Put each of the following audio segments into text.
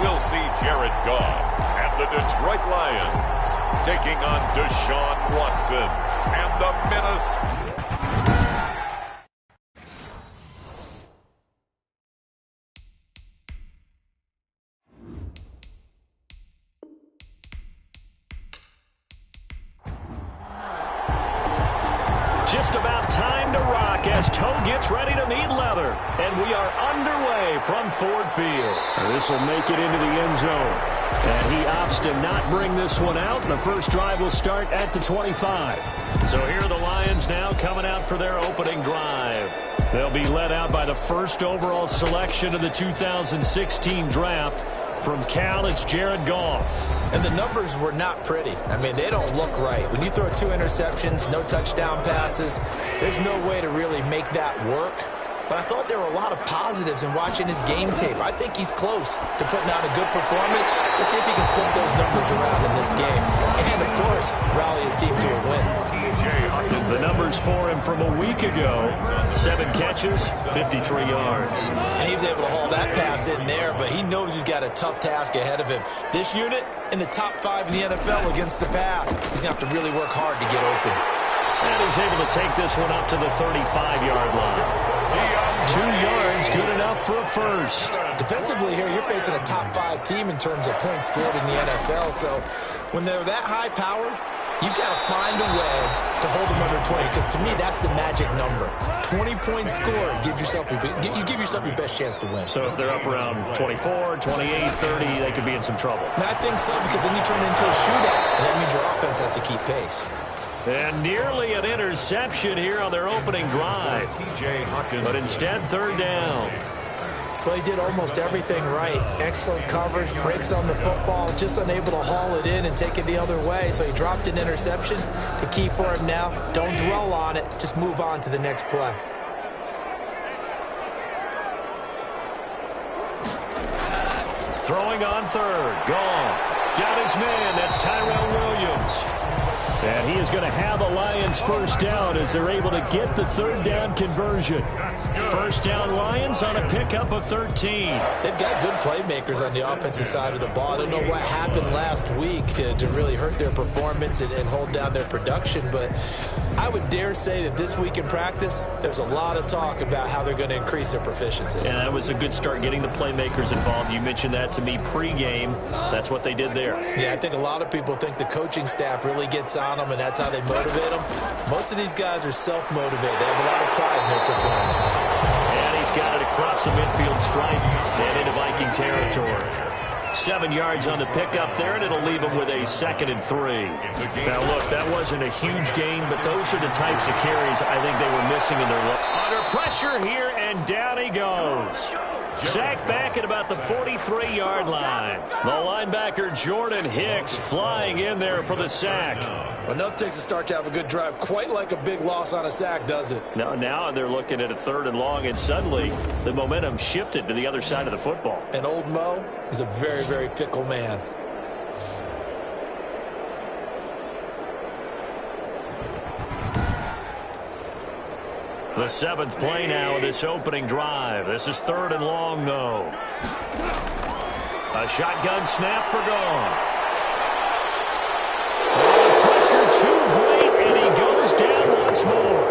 we'll see Jared Goff and the Detroit Lions taking on Deshaun Watson and the Minnesota. Just about time to rock as Toe gets ready to meet leather. And we are underway from Ford Field. This will make it into the end zone. And he opts to not bring this one out. And the first drive will start at the 25. So here are the Lions now coming out for their opening drive. They'll be led out by the first overall selection of the 2016 draft. From Cal, it's Jared Goff. And the numbers were not pretty. I mean, they don't look right. When you throw 2 interceptions, no touchdown passes, there's no way to really make that work. But I thought there were a lot of positives in watching his game tape. I think he's close to putting out a good performance. Let's see if he can flip those numbers around in this game. And, of course, rally his team to a win. The numbers for him from a week ago: 7 catches, 53 yards. And he was able to haul that pass in there, but he knows he's got a tough task ahead of him. This unit in the top 5 in the NFL against the pass. He's going to have to really work hard to get open. And he's able to take this one up to the 35-yard line. 2 yards, good enough for a first. Defensively here, you're facing a top 5 team in terms of points scored in the NFL. So when they're that high-powered, you've got to find a way to hold them under 20, because to me, that's the magic number. 20 points scored gives yourself you give yourself your best chance to win. So if they're up around 24, 28, 30, they could be in some trouble. And I think so, because then you turn it into a shootout, and that means your offense has to keep pace. And nearly an interception here on their opening drive. But instead, third down. Well, he did almost everything right. Excellent coverage, breaks on the football, just unable to haul it in and take it the other way. So he dropped an interception. The key for him now, don't dwell on it. Just move on to the next play. Throwing on third. Goff got his man. That's Tyrell Williams. And he is going to have a Lions first down as they're able to get the third down conversion. First down Lions on a pickup of 13. They've got good playmakers on the offensive side of the ball. I don't know what happened last week to really hurt their performance and hold down their production, but I would dare say that this week in practice, there's a lot of talk about how they're going to increase their proficiency. And that was a good start getting the playmakers involved. You mentioned that to me pregame. That's what they did there. Yeah, I think a lot of people think the coaching staff really gets on them, and that's how they motivate them. Most of these guys are self-motivated. They have a lot of pride in their performance. And he's got it across the midfield stripe and into Viking territory. 7 yards on the pickup there, and it'll leave him with a 2nd and 3. Now, look, that wasn't a huge gain, but those are the types of carries I think they were missing in their look. Under pressure here, and down he goes. Sacked back at about the 43-yard line. The linebacker Jordan Hicks flying in there for the sack. Enough takes a start to have a good drive. Quite like a big loss on a sack, does it? Now they're looking at a 3rd and long, and suddenly the momentum shifted to the other side of the football. And old Mo is a very, very fickle man. The 7th play now of this opening drive. This is 3rd and long, though. A shotgun snap for Goff. Pressure too great, and he goes down once more.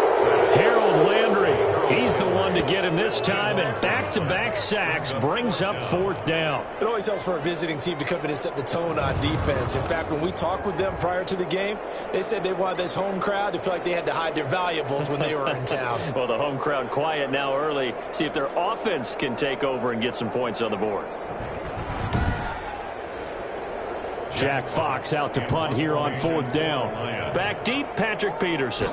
Harold Landry, he's the one to get him this time, and back-to-back sacks brings up 4th down. It always helps for a visiting team to come in and set the tone on defense. In fact, when we talked with them prior to the game, they said they wanted this home crowd to feel like they had to hide their valuables when they were in town. Well, the home crowd quiet now early. See if their offense can take over and get some points on the board. Jack Fox out to punt here on 4th down. Back deep, Patrick Peterson.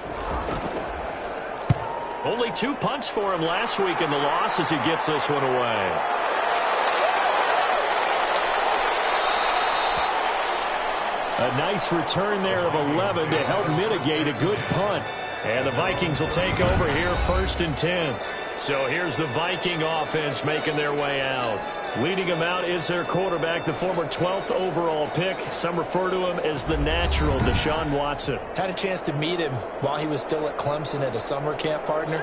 Only 2 punts for him last week in the loss as he gets this one away. A nice return there of 11 to help mitigate a good punt. And the Vikings will take over here 1st and 10. So here's the Viking offense making their way out. Leading them out is their quarterback, the former 12th overall pick. Some refer to him as the natural, Deshaun Watson. Had a chance to meet him while he was still at Clemson at a summer camp, partner.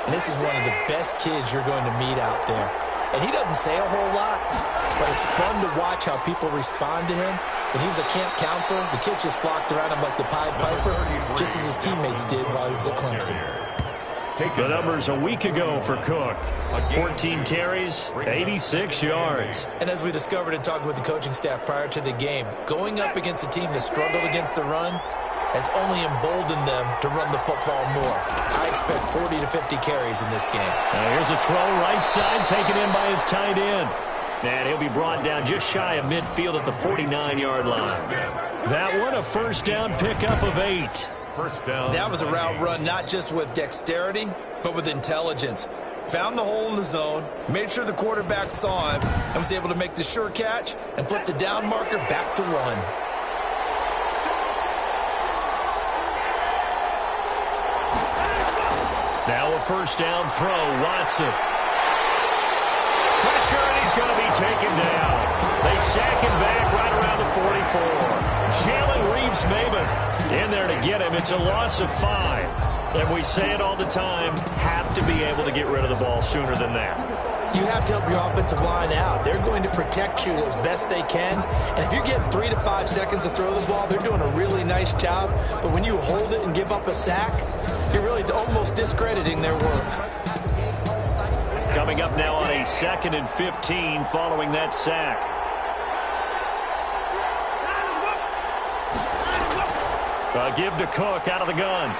And this is one of the best kids you're going to meet out there. And he doesn't say a whole lot, but it's fun to watch how people respond to him. When he was a camp counselor, the kids just flocked around him like the Pied Piper, just as his teammates did while he was at Clemson. The numbers a week ago for Cook. 14 carries, 86 yards. And as we discovered in talking with the coaching staff prior to the game, going up against a team that struggled against the run has only emboldened them to run the football more. I expect 40 to 50 carries in this game. Here's a throw right side, taken in by his tight end. And he'll be brought down just shy of midfield at the 49-yard line. That one, a first down pickup of 8. First down. That was a route run not just with dexterity, but with intelligence. Found the hole in the zone, made sure the quarterback saw him, and was able to make the sure catch and flip the down marker back to 1. Now a first down throw, Watson. Pressure, and he's going to be taken down. They sack him back right around the 44. Jalen Reeves-Maybin in there to get him. It's a loss of 5. And we say it all the time, have to be able to get rid of the ball sooner than that. You have to help your offensive line out. They're going to protect you as best they can. And if you're getting 3 to 5 seconds to throw the ball, they're doing a really nice job. But when you hold it and give up a sack, you're really almost discrediting their work. Coming up now on a 2nd and 15 following that sack. Give to Cook out of the gun.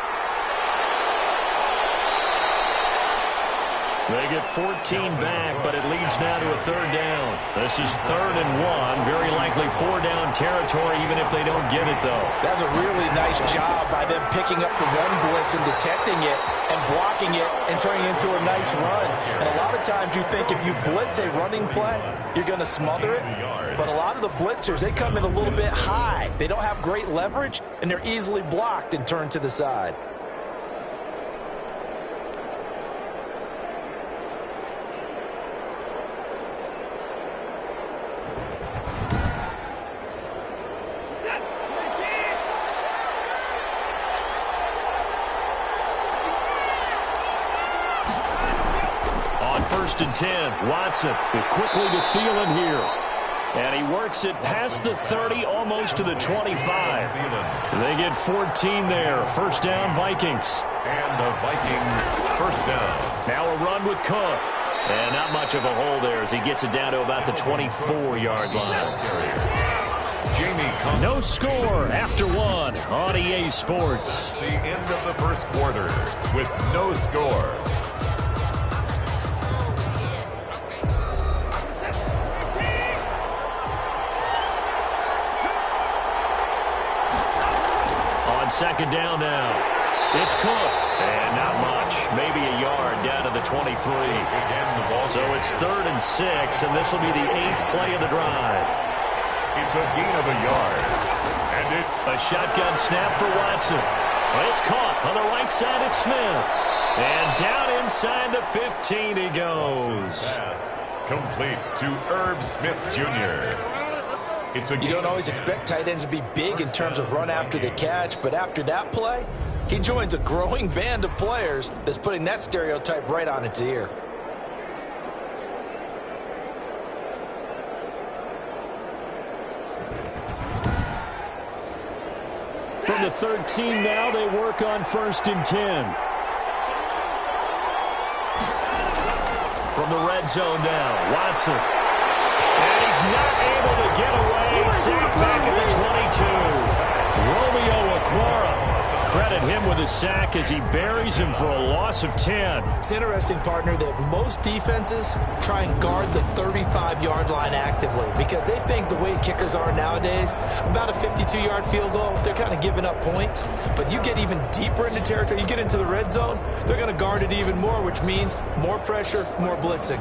They get 14 back, but it leads now to a 3rd down. This is 3rd and 1. Very likely 4-down territory, even if they don't get it, though. That's a really nice job by them picking up the run blitz and detecting it and blocking it and turning it into a nice run. And a lot of times you think if you blitz a running play, you're going to smother it. But a lot of the blitzers, they come in a little bit high. They don't have great leverage, and they're easily blocked and turned to the side. First and 10. Watson will quickly to Thielen here. And he works it past the 30, almost to the 25. They get 14 there. First down, Vikings. And the Vikings first down. Now a run with Cook. And not much of a hole there as he gets it down to about the 24-yard line. No score after 1 on EA Sports. The end of the first quarter with no score. Second down now. It's Cook. And not much. Maybe a yard down to the 23. So it's 3rd and 6, and this will be the 8th play of the drive. It's a gain of a yard. And it's a shotgun snap for Watson. It's caught on the right side at Smith. And down inside the 15 he goes. Pass complete to Irv Smith Jr. You don't always expect tight ends to be big in terms of run after the catch, but after that play, he joins a growing band of players that's putting that stereotype right on its ear. From the 13 now, they work on 1st and 10. From the red zone now, Watson. And he's not able to get away. Sacked back at the 22. Romeo Okwara. Credit him with a sack as he buries him for a loss of 10. It's interesting, partner, that most defenses try and guard the 35-yard line actively because they think the way kickers are nowadays, about a 52-yard field goal, they're kind of giving up points. But you get even deeper into territory, you get into the red zone, they're going to guard it even more, which means more pressure, more blitzing.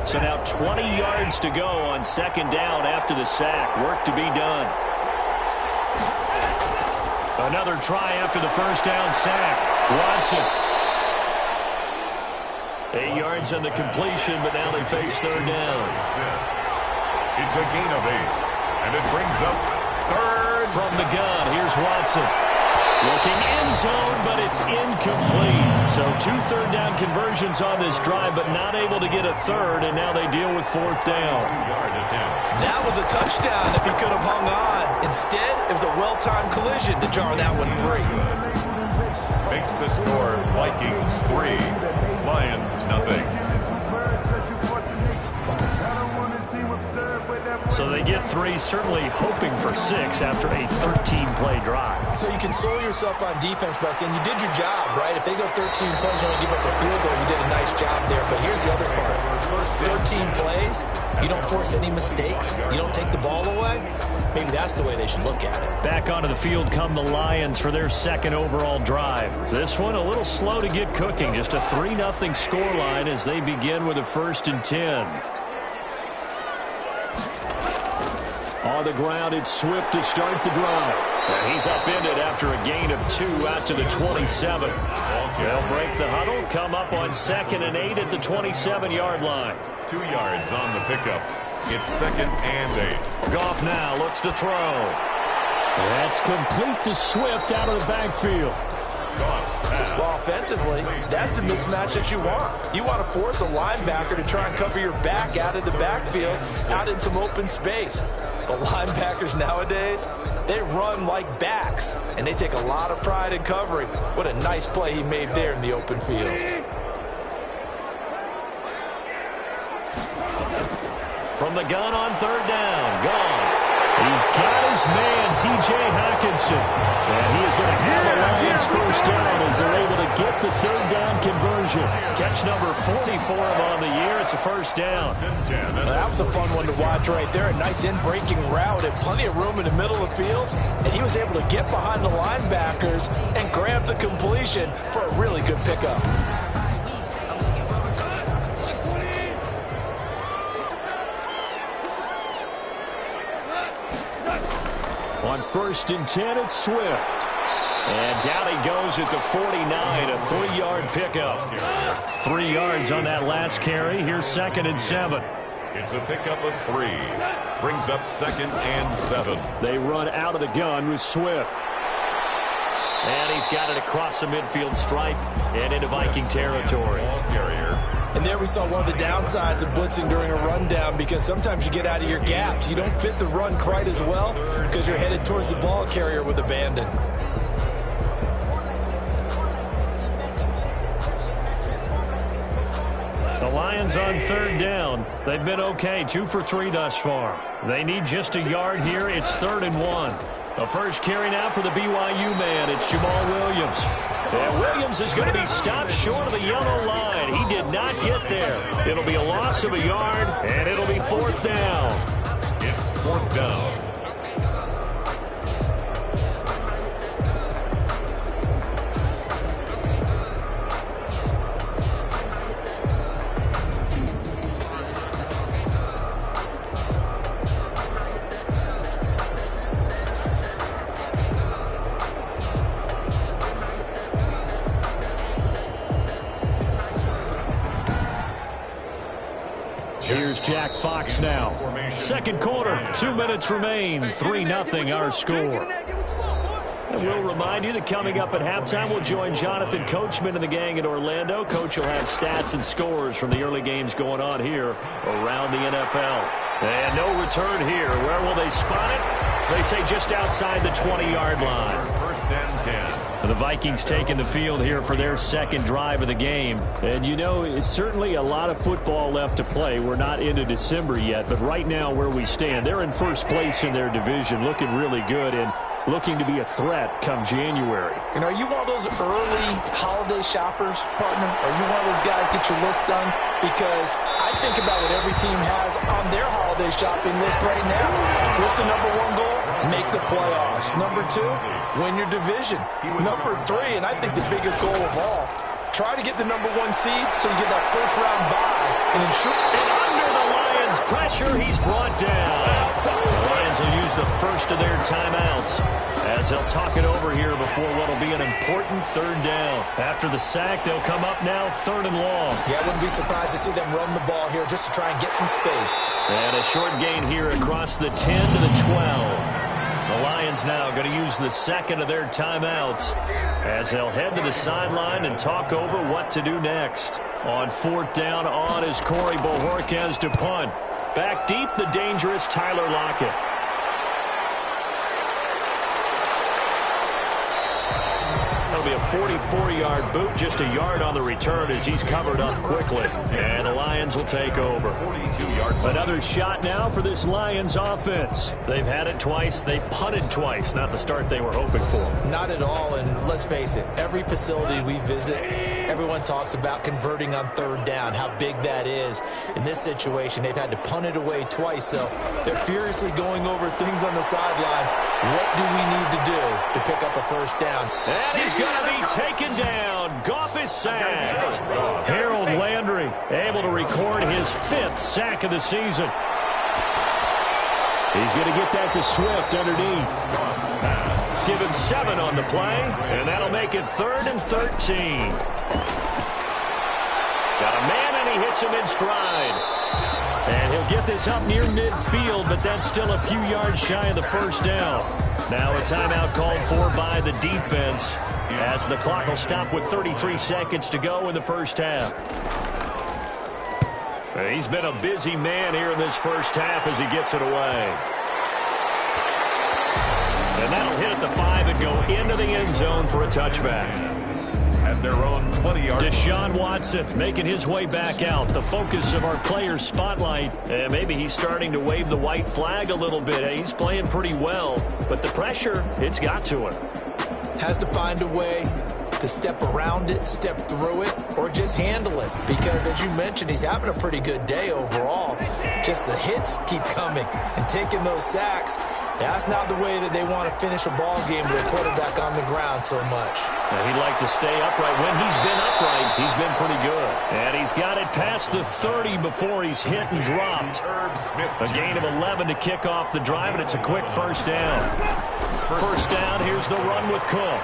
So now 20 yards to go on 2nd down after the sack. Work to be done. Another try after the first down sack. Watson. 8 yards on the completion, but now they face 3rd down. It's a gain of 8. And it brings up 3rd. From the gun, here's Watson. Looking end zone, but it's incomplete. So 2 third-down conversions on this drive, but not able to get a third, and now they deal with 4th down. That was a touchdown if he could have hung on. Instead, it was a well-timed collision to jar that one free. Makes the score Vikings 3, Lions nothing. So they get 3, certainly hoping for 6 after a 13-play drive. So you console yourself on defense by saying you did your job, right? If they go 13 plays, you only give up a field goal, you did a nice job there. But here's the other part. 13 plays, you don't force any mistakes, you don't take the ball away. Maybe that's the way they should look at it. Back onto the field come the Lions for their 2nd overall drive. This one a little slow to get cooking. Just a 3-0 scoreline as they begin with a 1st and 10. On the ground, it's Swift to start the drive. And he's upended after a gain of 2 out to the 27. They'll break the huddle, come up on 2nd and 8 at the 27-yard line. 2 yards on the pickup. It's 2nd and 8. Goff now looks to throw. That's complete to Swift out of the backfield. Well, offensively, that's the mismatch that you want. You want to force a linebacker to try and cover your back out of the backfield, out in some open space. The linebackers nowadays, they run like backs, and they take a lot of pride in covering. What a nice play he made there in the open field. From the gun on 3rd down, Goff. He's got his man, T.J. Hockenson. And he is going to have a Lions 1st down as they're able to get the 3rd down conversion. Catch number 40 for him on the year. It's a 1st down. Well, that was a fun one to watch right there. A nice in-breaking route and plenty of room in the middle of the field. And he was able to get behind the linebackers and grab the completion for a really good pickup. On 1st and 10, it's Swift. And down he goes at the 49, a 3-yard pickup. 3 yards on that last carry. Here's 2nd and 7. It's a pickup of 3. Brings up 2nd and 7. They run out of the gun with Swift. And he's got it across the midfield stripe and into Viking territory. Ball carrier. And there we saw one of the downsides of blitzing during a rundown, because sometimes you get out of your gaps. You don't fit the run quite as well because you're headed towards the ball carrier with abandon. The Lions on 3rd down. They've been okay, 2 for 3 thus far. They need just a yard here. It's 3rd and 1. The first carry now for the BYU man. It's Jamal Williams. And Williams is going to be stopped short of the yellow line. He did not get there. It'll be a loss of a yard, and it'll be 4th down. It's 4th down. Here's Jack Fox now. 2nd quarter, 2 minutes remain, 3-0 our score. And we'll remind you that coming up at halftime, we'll join Jonathan Coachman and the gang in Orlando. Coach will have stats and scores from the early games going on here around the NFL. And no return here. Where will they spot it? They say just outside the 20-yard line. 1st and 10. The Vikings taking the field here for their 2nd drive of the game. And, you know, it's certainly a lot of football left to play. We're not into December yet, but right now where we stand, they're in 1st place in their division, looking really good and looking to be a threat come January. And are you one of those early holiday shoppers, partner? Are you one of those guys get your list done? Because I think about what every team has on their holiday shopping list right now. What's the number 1 goal? Make the playoffs. Number 2, win your division. Number 3, and I think the biggest goal of all, try to get the number 1 seed so you get that 1st round bye and ensure. And under the Lions' pressure, he's brought down. The Lions will use the first of their timeouts as they'll talk it over here before what will be an important 3rd down. After the sack, they'll come up now 3rd and long. Yeah, I wouldn't be surprised to see them run the ball here just to try and get some space. And a short gain here across the 10 to the 12. The Lions now going to use the second of their timeouts as they'll head to the sideline and talk over what to do next. On fourth down, on is Corey Bojorquez to punt. Back deep, the dangerous Tyler Lockett. That'll be a 44-yard boot, just a yard on the return as he's covered up quickly. And the Lions will take over. Another shot now for this Lions offense. They've had it twice. They've punted twice. Not the start they were hoping for. Not at all, and let's face it, every facility we visit, everyone talks about converting on third down, how big that is. In this situation, they've had to punt it away twice, so they're furiously going over things on the sidelines. What do we need to do to pick up a first down? And he's going to be taken down. Goff is sacked. Harold Landry able to record his 5th sack of the season. He's going to get that to Swift underneath. Give him 7 on the play, and that'll make it 3rd and 13. Got a man, and he hits him in stride. And he'll get this up near midfield, but that's still a few yards shy of the first down. Now a timeout called for by the defense as the clock will stop with 33 seconds to go in the first half. He's been a busy man here in this first half as he gets it away. And that'll hit at the 5 and go into the end zone for a touchback. At their own 20-yard. Deshaun Watson making his way back out. The focus of our players' spotlight. And maybe he's starting to wave the white flag a little bit. He's playing pretty well. But the pressure, it's got to him. Has to find a way to step around it, step through it, or just handle it. Because, as you mentioned, he's having a pretty good day overall. Just the hits keep coming and taking those sacks. That's not the way that they want to finish a ball game with a quarterback on the ground so much. Now, he'd like to stay upright. When he's been upright, he's been pretty good. And he's got it past the 30 before he's hit and dropped. A gain of 11 to kick off the drive, and it's a quick first down. First down, here's the run with Cook.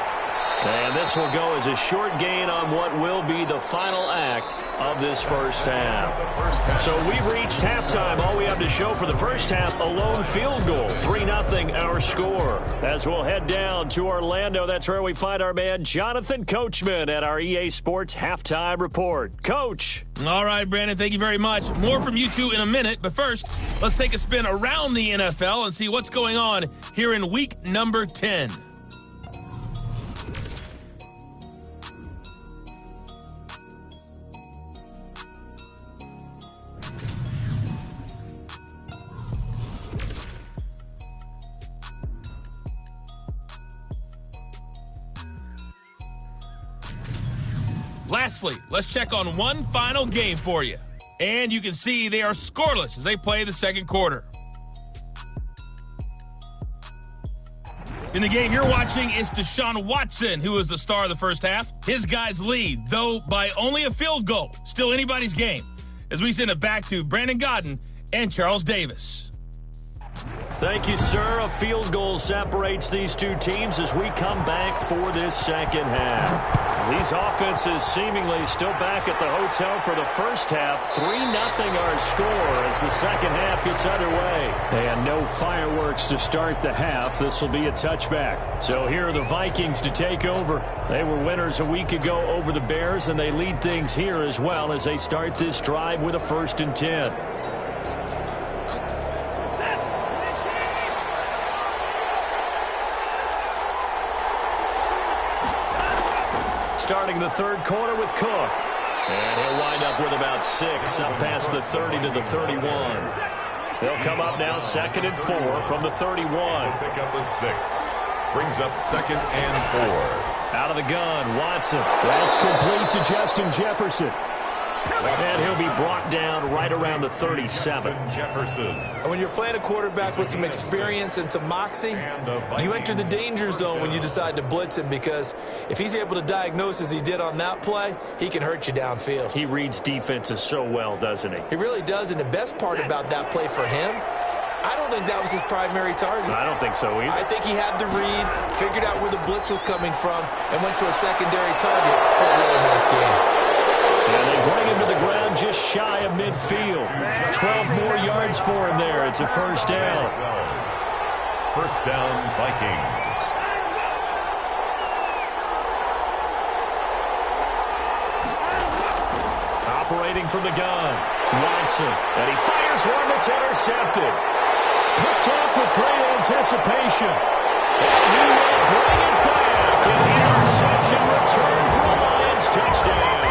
And this will go as a short gain on what will be the final act of this first half. So we've reached halftime. All we have to show for the first half, a lone field goal. 3-0 our score. As we'll head down to Orlando, that's where we find our man Jonathan Coachman at our EA Sports Halftime Report. Coach. All right, Brandon, thank you very much. More from you two in a minute, but first, let's take a spin around the NFL and see what's going on here in week number 10. Lastly, let's check on one final game for you. And you can see they are scoreless as they play the second quarter. In the game you're watching is Deshaun Watson, who is the star of the first half. His guys lead, though by only a field goal. Still anybody's game. As we send it back to Brandon Godden and Charles Davis. Thank you, sir. A field goal separates these two teams as we come back for this second half. These offenses seemingly still back at the hotel for the first half. 3-0 our score as the second half gets underway. And no fireworks to start the half. This will be a touchback. So here are the Vikings to take over. They were winners a week ago over the Bears, and they lead things here as well as they start this drive with a 1st and 10. Starting the third quarter with Cook. And he'll wind up with about 6 up past the 30 to the 31. They'll come up now 2nd and 4 from the 31. Pick up the 6. Brings up 2nd and 4. Out of the gun, Watson. That's complete to Justin Jefferson. And he'll be brought down right around the 37. Jefferson. And when you're playing a quarterback with some experience and some moxie, you enter the danger zone when you decide to blitz him, because if he's able to diagnose as he did on that play, he can hurt you downfield. He reads defenses so well, doesn't he? He really does, and the best part about that play for him, I don't think that was his primary target. I don't think so either. I think he had the read, figured out where the blitz was coming from, and went to a secondary target for a really nice game. And they bring him to the ground just shy of midfield. 12 more yards for him there. It's a first down. First down, Vikings. Operating from the gun, Watson, and he fires one that's intercepted. Picked off with great anticipation. And he will bring it back. An interception return for a Lions touchdown.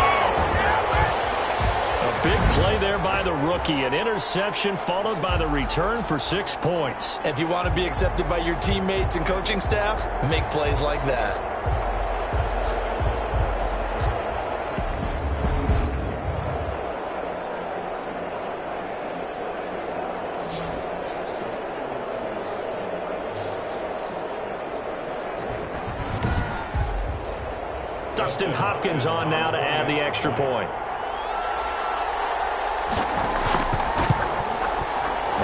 A big play there by the rookie. An interception followed by the return for 6 points. If you want to be accepted by your teammates and coaching staff, make plays like that. Dustin Hopkins on now to add the extra point.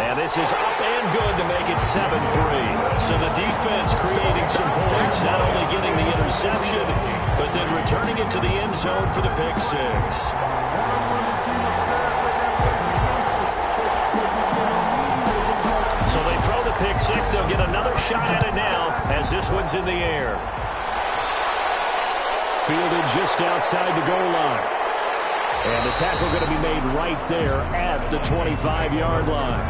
And this is up and good to make it 7-3. So the defense creating some points, not only getting the interception, but then returning it to the end zone for the pick six. So they throw the pick six. They'll get another shot at it now as this one's in the air. Fielded just outside the goal line. And the tackle going to be made right there at the 25-yard line.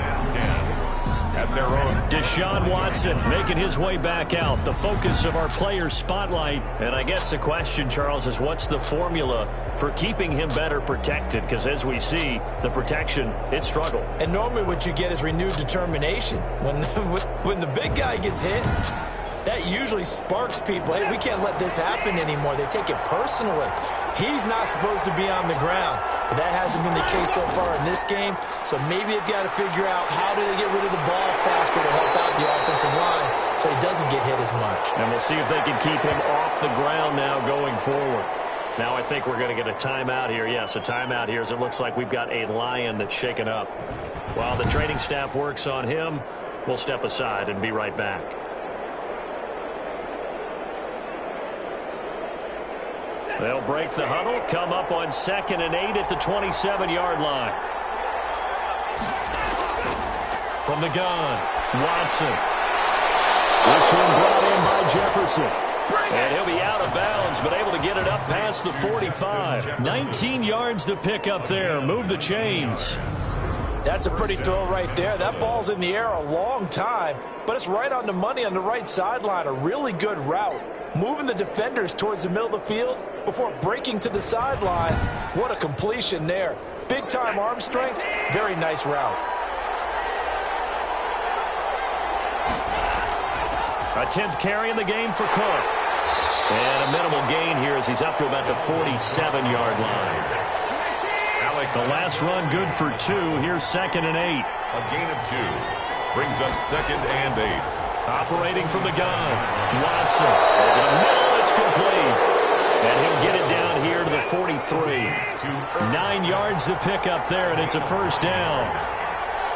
At their own. Deshaun Watson making his way back out. The focus of our players' spotlight. And I guess the question, Charles, is what's the formula for keeping him better protected? Because as we see, the protection, it struggled. And normally what you get is renewed determination. When the big guy gets hit, that usually sparks people. Hey, we can't let this happen anymore. They take it personally. He's not supposed to be on the ground. But that hasn't been the case so far in this game. So maybe they've got to figure out how do they get rid of the ball faster to help out the offensive line so he doesn't get hit as much. And we'll see if they can keep him off the ground now going forward. Now I think we're going to get a timeout here. Yes, a timeout here as it looks like we've got a Lion that's shaken up. While the training staff works on him, we'll step aside and be right back. They'll break the huddle, come up on 2nd and 8 at the 27-yard line. From the gun, Watson. This one brought in by Jefferson. And he'll be out of bounds, but able to get it up past the 45. 19 yards to pick up there. Move the chains. That's a pretty throw right there. That ball's in the air a long time, but it's right on the money on the right sideline. A really good route. Moving the defenders towards the middle of the field before breaking to the sideline. What a completion there. Big-time arm strength. Very nice route. A 10th carry in the game for Cook. And a minimal gain here as he's up to about the 47-yard line. The last run good for 2. Here's 2nd and 8. A gain of 2. Brings up 2nd and 8. Operating from the gun, Watson. Over the middle, it's complete. And he'll get it down here to the 43. 9 yards to pick up there, and it's a first down.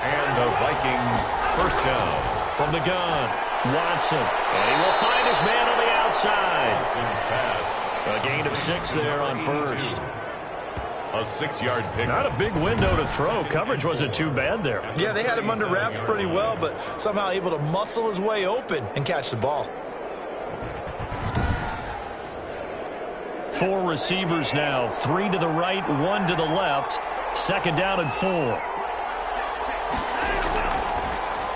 And the Vikings first down. From the gun, Watson. And he will find his man on the outside. A gain of 6 there on first. A 6-yard pick. Not a big window to throw. Coverage wasn't too bad there. Yeah, they had him under wraps pretty well, but somehow able to muscle his way open and catch the ball. 4 receivers now. 3 to the right, 1 to the left. 2nd down and 4.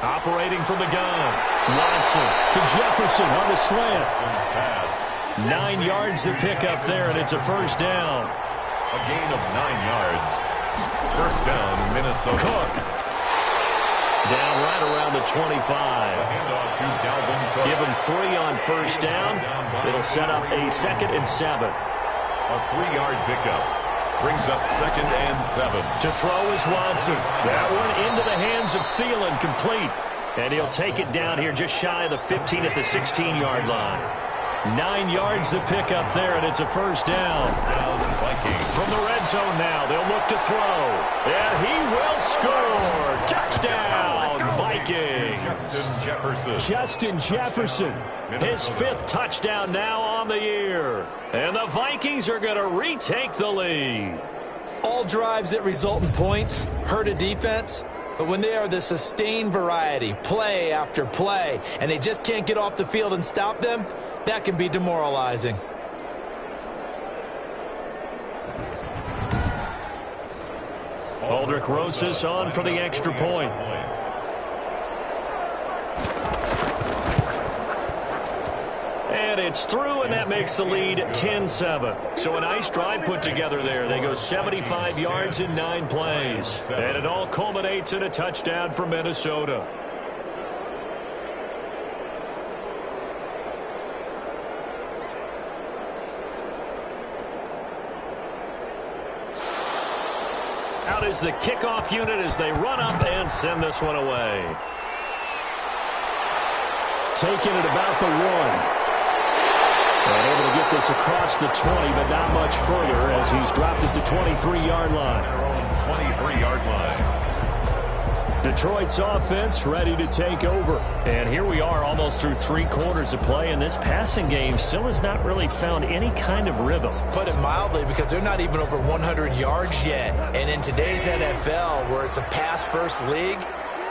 Operating from the gun. Watson to Jefferson on the slant. 9 yards to pick up there, and it's a first down. A gain of 9 yards. First down, Minnesota. Cook. Down right around the 25. Handoff to Dalvin Cook. Give him 3 on first down. It'll set up a 2nd and 7. A 3-yard pickup. Brings up 2nd and 7. To throw is Watson. That one into the hands of Thielen, complete. And he'll take it down here just shy of the 15 at the 16-yard line. 9 yards to pick up there, and it's a first down. From the red zone now, they'll look to throw. And he will score. Touchdown, Vikings. Justin Jefferson, his 5th touchdown now on the year. And the Vikings are going to retake the lead. All drives that result in points hurt a defense. But when they are the sustained variety, play after play, and they just can't get off the field and stop them, that can be demoralizing. Aldrich Rosas on for the extra point. And it's through, and that makes the lead 10-7. So a nice drive put together there. They go 75 yards in 9 plays. And it all culminates in a touchdown for Minnesota. Out is the kickoff unit as they run up and send this one away. Taking it about the 1. And able to get this across the 20, but not much further as he's dropped it to 23-yard line. Their own 23-yard line. Detroit's offense ready to take over. And here we are almost through 3 quarters of play, and this passing game still has not really found any kind of rhythm. Put it mildly, because they're not even over 100 yards yet. And in today's NFL, where it's a pass-first league,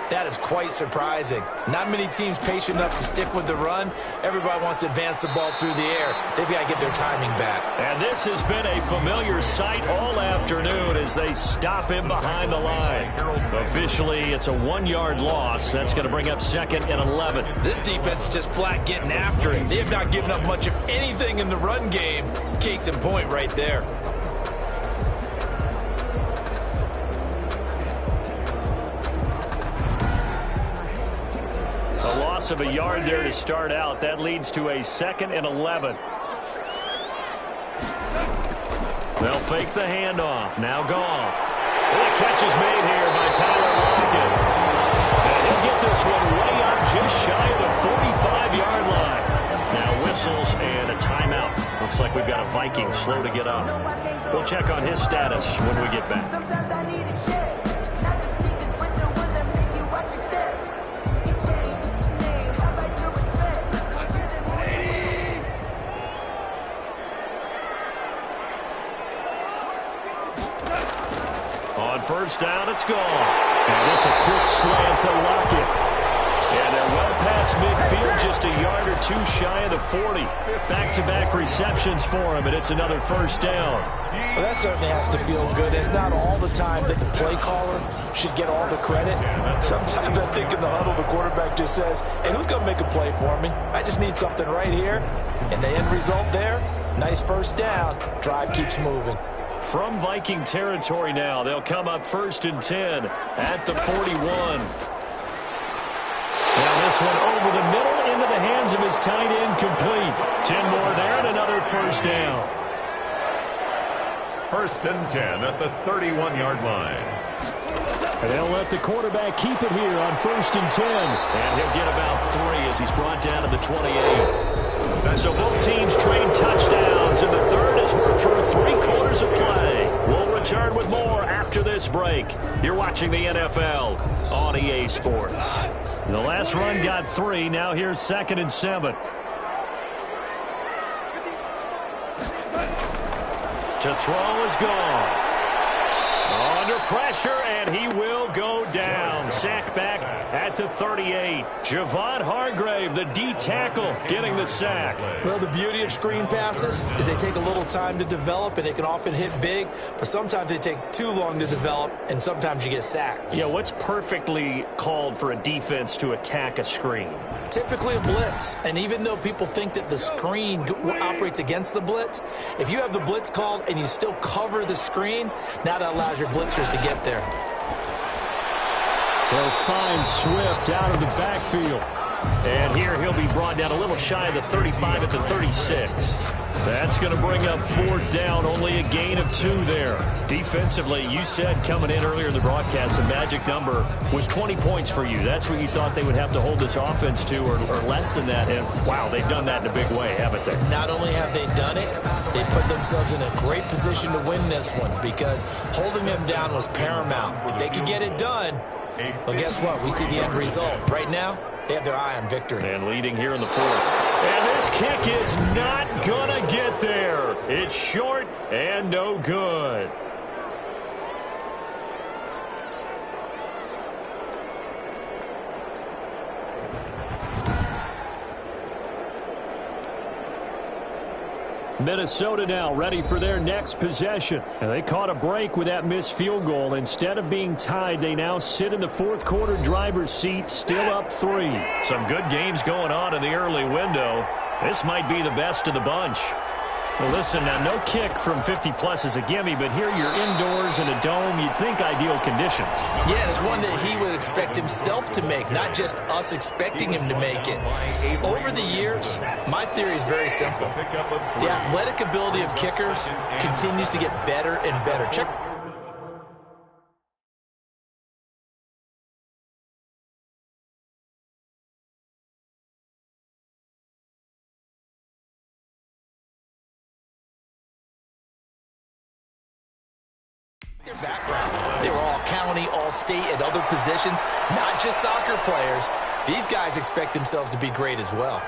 that is quite surprising. Not many teams patient enough to stick with the run. Everybody wants to advance the ball through the air. They've got to get their timing back. And this has been a familiar sight all afternoon as they stop him behind the line. Officially, it's a 1-yard loss. That's going to bring up 2nd and 11. This defense is just flat getting after it. They have not given up much of anything in the run game. Case in point right there. Loss of a yard there to start out. That leads to a 2nd and 11. They'll fake the handoff. Now Goff. The catch is made here by Tyler Lockett. And he'll get this one way up just shy of the 45-yard line. Now whistles and a timeout. Looks like we've got a Viking slow to get up. We'll check on his status when we get back. First down, it's gone. And this a quick slant to Lockett. And they're well past midfield, just a yard or 2 shy of the 40. Back-to-back receptions for him, and it's another first down. Well, that certainly has to feel good. It's not all the time that the play caller should get all the credit. Sometimes I think in the huddle, the quarterback just says, hey, who's going to make a play for me? I just need something right here. And the end result there, nice first down. Drive keeps moving. From Viking territory now, they'll come up 1st and 10 at the 41. Now this one over the middle into the hands of his tight end, complete. 10 more there and another first down. 1st and 10 at the 31-yard line. And they'll let the quarterback keep it here on 1st and 10. And he'll get about 3 as he's brought down to the 28. So both teams trade touchdowns in the third as we're through 3 quarters of play. We'll return with more after this break. You're watching the NFL on EA Sports. The last run got 3. Now here's 2nd and 7. To throw is gone. Under pressure, and he will go down. Sack back at the 38. Javon Hargrave, the D tackle, getting the sack. Well, the beauty of screen passes is they take a little time to develop, and they can often hit big, but sometimes they take too long to develop, and sometimes you get sacked. Yeah, what's perfectly called for a defense to attack a screen? Typically a blitz, and even though people think that the screen operates against the blitz, if you have the blitz called and you still cover the screen, now that allows your blitzers to get there. They'll find Swift out of the backfield. And here he'll be brought down a little shy of the 35 at the 36. That's going to bring up 4th down, only a gain of 2 there. Defensively, you said coming in earlier in the broadcast, the magic number was 20 points for you. That's what you thought they would have to hold this offense to, or less than that. And, wow, they've done that in a big way, haven't they? Not only have they done it, they put themselves in a great position to win this one because holding them down was paramount. If they could get it done, well, guess what? We see the end result. Right now, they have their eye on victory. And leading here in the 4th. And this kick is not going to get there. It's short and no good. Minnesota now ready for their next possession. And they caught a break with that missed field goal. Instead of being tied, they now sit in the fourth quarter driver's seat, still up 3. Some good games going on in the early window. This might be the best of the bunch. Well, listen, now no kick from 50-plus is a gimme, but here you're indoors in a dome. You'd think ideal conditions. Yeah, and it's one that he would expect himself to make, not just us expecting him to make it. Over the years, my theory is very simple. The athletic ability of kickers continues to get better and better. Check. Their background. They were all county, all state, at other positions, not just soccer players. These guys expect themselves to be great as well.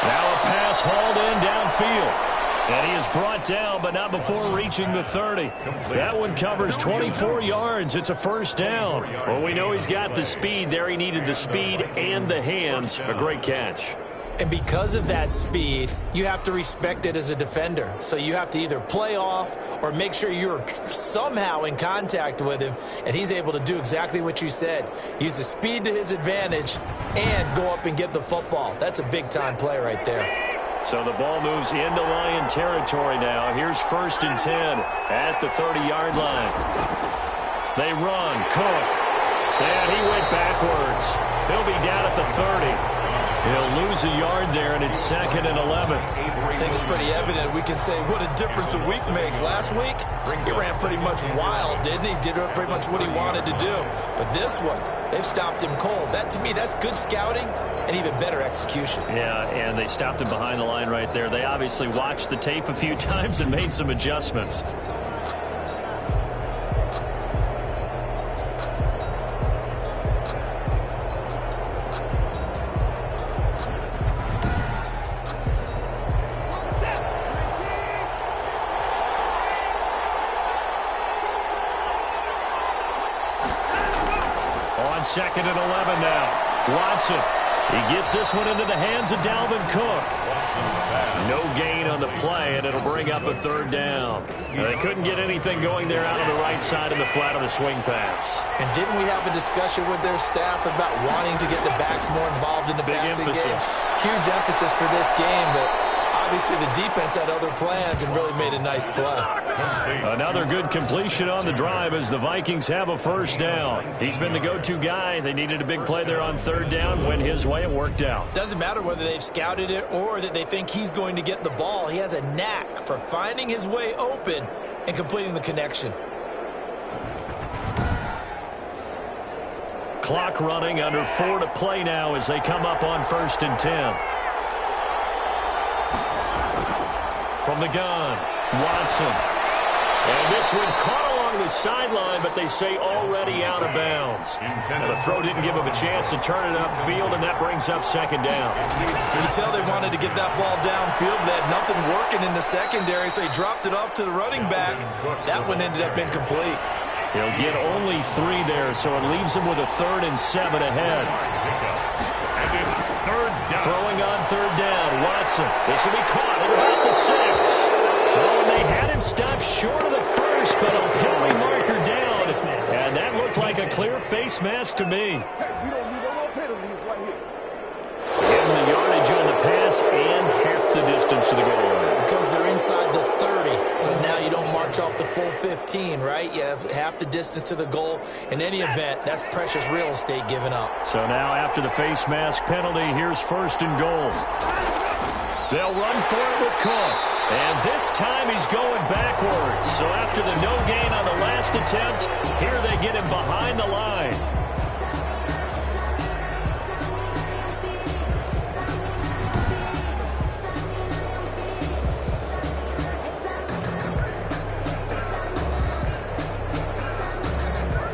Now a pass hauled in downfield. And he is brought down, but not before reaching the 30. That one covers 24 yards. It's a first down. Well, we know he's got the speed there. He needed the speed and the hands. A great catch. And because of that speed, you have to respect it as a defender. So you have to either play off or make sure you're somehow in contact with him, and he's able to do exactly what you said. Use the speed to his advantage and go up and get the football. That's a big-time play right there. So the ball moves into Lion territory now. Here's 1st and 10 at the 30-yard line. They run. Cook. And he went backwards. He'll be down at the 30. He'll lose a yard there, and it's 2nd and 11. I think it's pretty evident. We can say what a difference a week makes. Last week, he ran pretty much wild, didn't he? Did pretty much what he wanted to do. But this one, they've stopped him cold. That, to me, that's good scouting and even better execution. Yeah, and they stopped him behind the line right there. They obviously watched the tape a few times and made some adjustments. On 2nd and 11 now. Watson. He gets this one into the hands of Dalvin Cook. No gain on the play, and it'll bring up a 3rd down. They couldn't get anything going there out of the right side of the flat of the swing pass. And didn't we have a discussion with their staff about wanting to get the backs more involved in the passing game? Huge emphasis for this game, but obviously the defense had other plans and really made a nice play. Another good completion on the drive as the Vikings have a 1st down. He's been the go-to guy. They needed a big play there on 3rd down. Went his way. It worked out. Doesn't matter whether they've scouted it or that they think he's going to get the ball. He has a knack for finding his way open and completing the connection. Clock running, under 4 to play now as they come up on 1st and 10. From the gun, Watson. And this one caught along the sideline, but they say already out of bounds. And the throw didn't give him a chance to turn it upfield, and that brings up 2nd down. You can tell they wanted to get that ball downfield, but they had nothing working in the secondary, so he dropped it off to the running back. That one ended up incomplete. He'll get only 3 there, so it leaves him with a 3rd and 7 ahead. Throwing on 3rd down, Watson. This will be caught at about the 6. Well, they had him stopped short of the 1st, but a penalty marker down. And that looked like a clear face mask to me. Getting the yardage on the pass and half the distance to the goal line. Because they're inside the 30, so now you don't march off the full 15, right? You have half the distance to the goal. In any event, that's precious real estate given up. So now after the face mask penalty, here's 1st and goal. They'll run for it with Cook. And this time he's going backwards. So after the no gain on the last attempt, here they get him behind the line.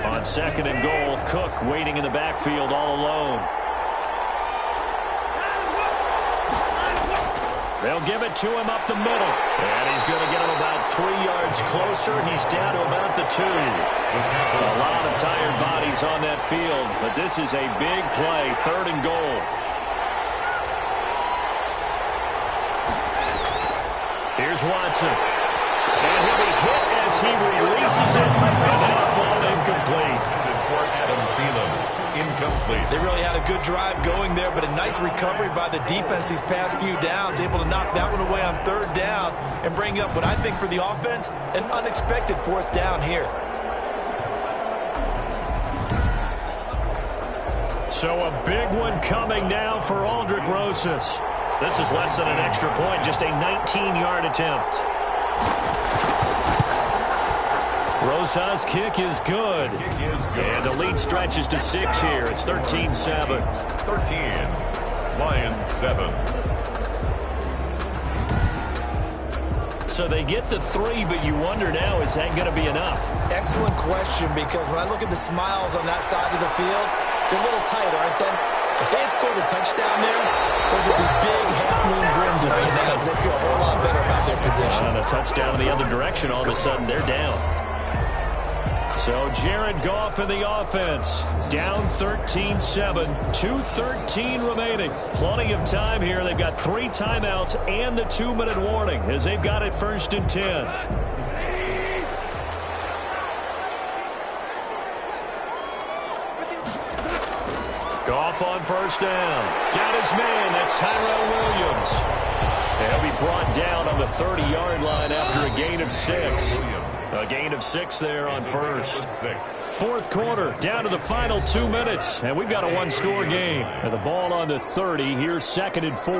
On 2nd and goal, Cook waiting in the backfield all alone. They'll give it to him up the middle. And he's going to get him about 3 yards closer. He's down to about the 2. A lot of tired bodies on that field, but this is a big play, 3rd and goal. Here's Watson. And he'll be hit as he releases it. And that'll fall incomplete. Incomplete. They really had a good drive going there, but a nice recovery by the defense these past few downs, able to knock that one away on third down and bring up what I think for the offense, an unexpected fourth down here. So a big one coming now for Aldrick Rosas. This is less than an extra point, just a 19-yard attempt. Rosas' kick is good. And the lead stretches to 6 here. It's 13-7. 13. Lions 7. So they get the 3, but you wonder now, is that going to be enough? Excellent question, because when I look at the smiles on that side of the field, they're a little tight, aren't they? If they had scored a touchdown there, those would be big half-moon grins right now, because they feel a whole lot better about their position. And a touchdown in the other direction, all of a sudden they're down. So Jared Goff in the offense, down 13-7, 2:13 remaining. Plenty of time here. They've got 3 timeouts and the 2-minute warning as they've got it 1st and 10. Goff on 1st down. Got his man. That's Tyrell Williams. He'll be brought down on the 30-yard line after a gain of 6. A gain of 6 there on 1st. 4th quarter, down to the final 2 minutes. And we've got a 1-score game. And the ball on the 30. Here's 2nd and 4.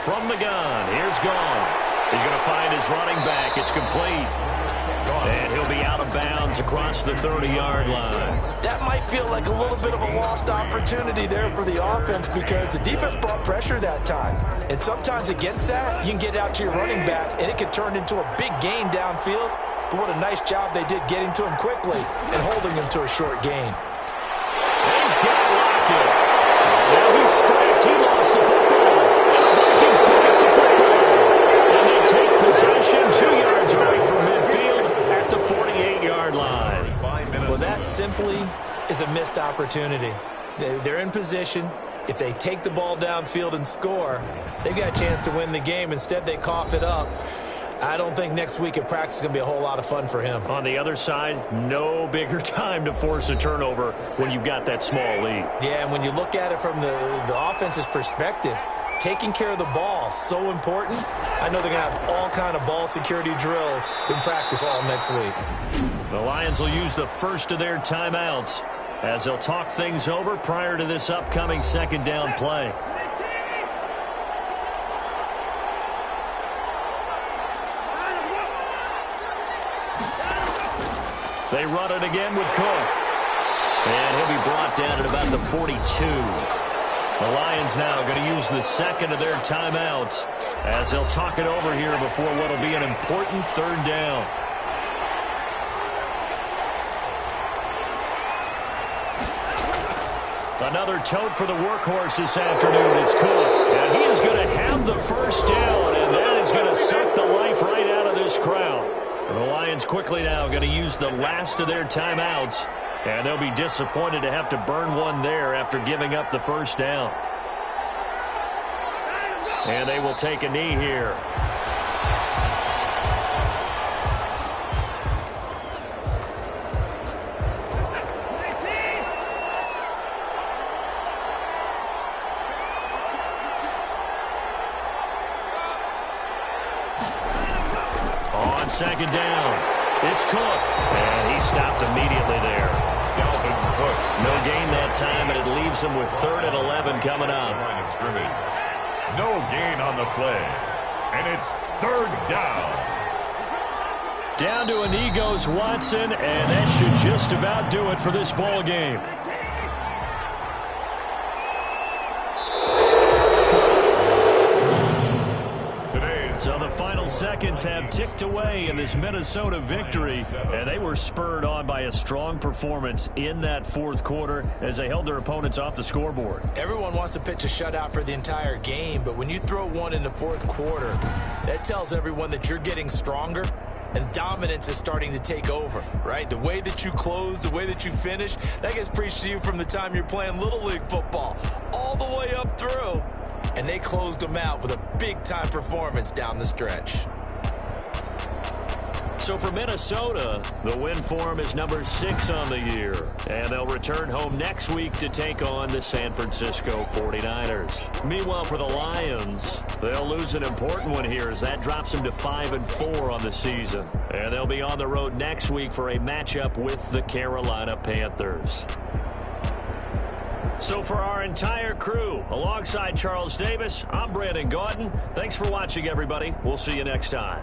From the gun, here's Goff. He's going to find his running back. It's complete. And he'll be out of bounds across the 30-yard line. That might feel like a little bit of a lost opportunity there for the offense, because the defense brought pressure that time. And sometimes against that, you can get out to your running back, and it can turn into a big gain downfield. But what a nice job they did getting to him quickly and holding him to a short gain. He's got Lockett. Now he's strapped. He lost the football. And the Vikings pick up the football. And they take possession 2 yards away from midfield at the 48-yard line. Well, that simply is a missed opportunity. They're in position. If they take the ball downfield and score, they've got a chance to win the game. Instead, they cough it up. I don't think next week at practice is going to be a whole lot of fun for him. On the other side, no bigger time to force a turnover when you've got that small lead. Yeah, and when you look at it from the offense's perspective, taking care of the ball, so important. I know they're going to have all kind of ball security drills in practice all next week. The Lions will use the first of their timeouts as they'll talk things over prior to this upcoming 2nd down play. They run it again with Cook. And he'll be brought down at about the 42. The Lions now going to use the 2nd of their timeouts as they'll talk it over here before what will be an important 3rd down. Another tote for the workhorse this afternoon. It's Cook. And he is going to have the 1st down, and that is going to suck the life right out of this crowd. The Lions quickly now going to use the last of their timeouts, and they'll be disappointed to have to burn one there after giving up the 1st down. And they will take a knee here. On 2nd down, it's Cook, and he stopped immediately there. No gain that time, and it leaves him with 3rd and 11 coming up. No gain on the play, and it's 3rd down. Down to a knee goes Watson, and that should just about do it for this ball game. So the final seconds have ticked away in this Minnesota victory, and they were spurred on by a strong performance in that 4th quarter as they held their opponents off the scoreboard. Everyone wants to pitch a shutout for the entire game, but when you throw one in the 4th quarter, that tells everyone that you're getting stronger and dominance is starting to take over, right? The way that you close, the way that you finish, that gets preached to you from the time you're playing Little League football all the way up through. and they closed them out with a big-time performance down the stretch. So for Minnesota, the win form is number 6 on the year. And they'll return home next week to take on the San Francisco 49ers. Meanwhile, for the Lions, they'll lose an important one here as that drops them to 5-4 on the season. And they'll be on the road next week for a matchup with the Carolina Panthers. So for our entire crew, alongside Charles Davis, I'm Brandon Gaudin. Thanks for watching, everybody. We'll see you next time.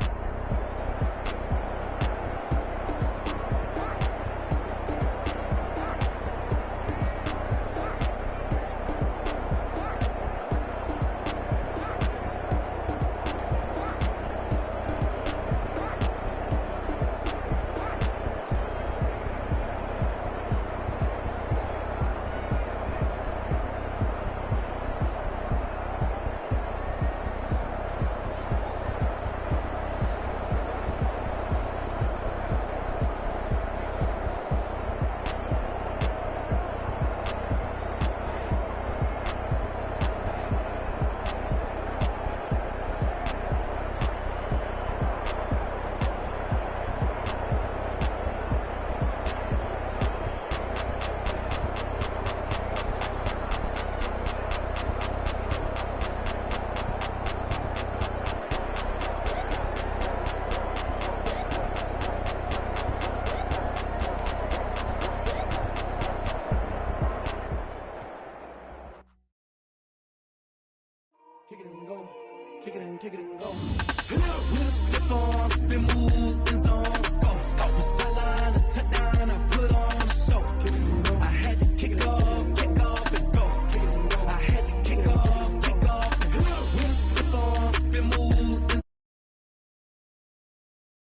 Kick it and